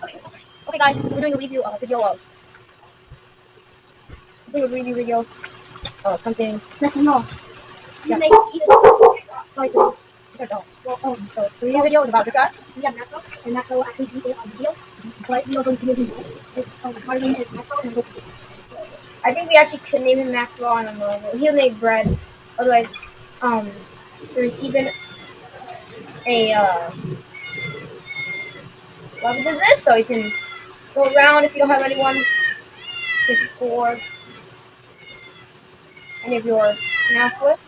Okay, guys, so we're doing a review video of something. Let's know. Yeah. You may see this. Sorry to start off. So the review video is about this guy. We have Maxwell, and Maxwell will actually do it on videos. But we are going to name him. My name is Maxwell, and I think we actually could name him Maxwell, and I'm he'll name Bread. Otherwise, there's even a level to this, so you can go around if you don't have anyone to explore any of your math with.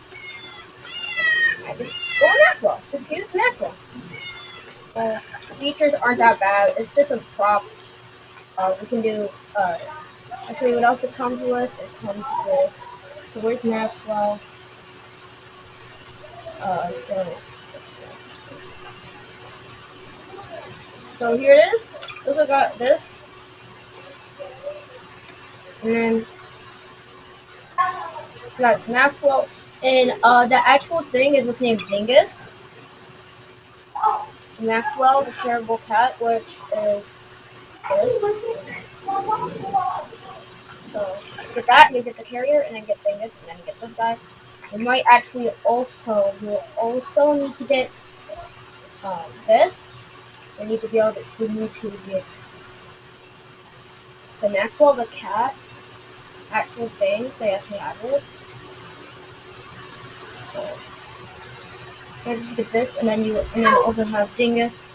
I just go on Maxwell. Just use Maxwell. Features aren't that bad. It's just a prop. We can do. I'll show you what else it comes with. It comes with. So where's Maxwell? So here it is. Also got this, and then got Maxwell, and the actual thing is what's named Dingus. Maxwell, the terrible cat, which is this. So get that, you get the carrier, and then get Dingus, and then you get this guy. You might actually you'll also need to get this. You need to get the Maxwell, the cat, actual thing. So you have to add it. So you just get this, and then also have Dingus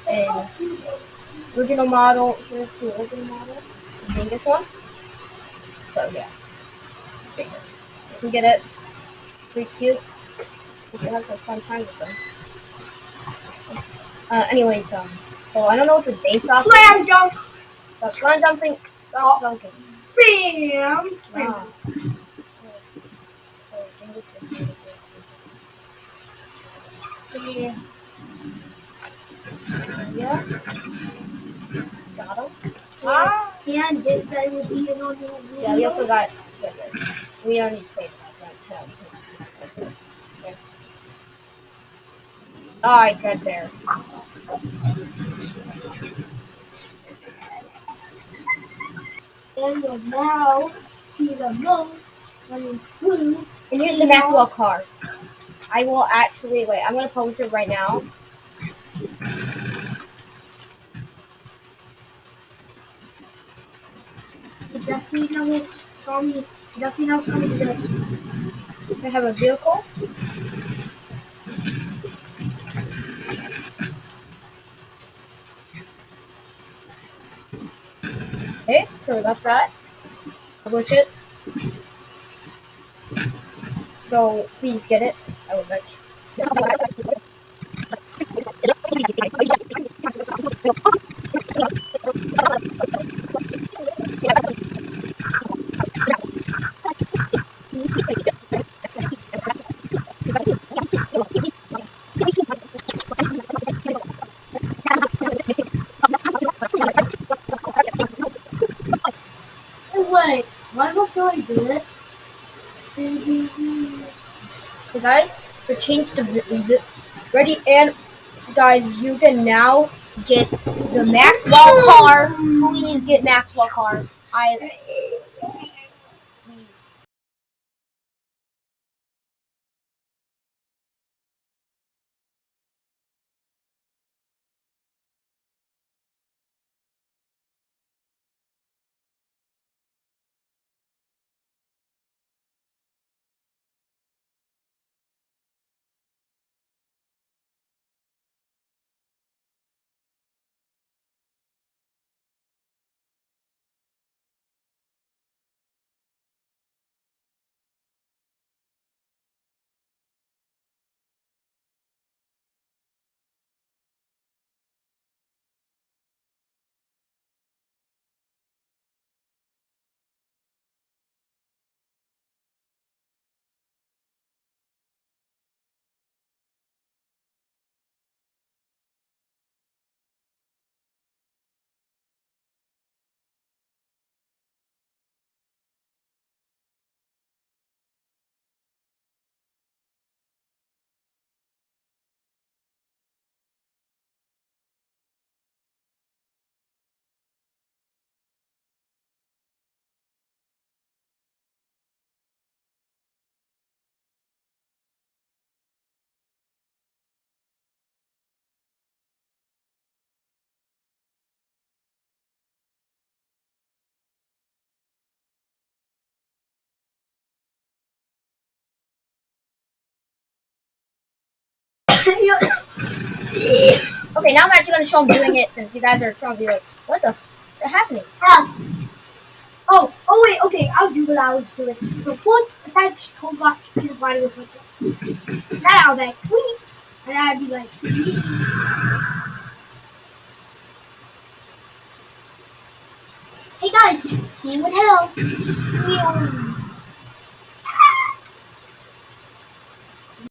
and original model. Here's the original model, the Dingus one. So yeah, Dingus. You can get it. Pretty cute. You can have some fun time with them. Anyways, so I don't know what the base off. Slam dunk. Slam dumping. Dunking. Bam. Slam. Wow. So Dingus gets it. Yeah. Got him. And this guy will be in on the video. Yeah, we also got. We don't need to say that. Okay. Oh, I got there. And you'll now see the most and include. And here's the Maxwell card. I will actually wait. I'm gonna post it right now. You definitely never saw me. Do this. I have a vehicle. Okay, so we got that. Publish it. So please get it. I would like. Wait, why before I do it? So guys, so change ready, and guys, you can now get the Maxwell car. Please get Maxwell car. Please. Okay, now I'm actually gonna show him doing it since you guys are trying to be like, what the f is happening? Oh wait, okay, I'll do what I was doing. So first attach whole block to the body with something. Now I'll like tweet, and I'd be like, hey guys, see what hell.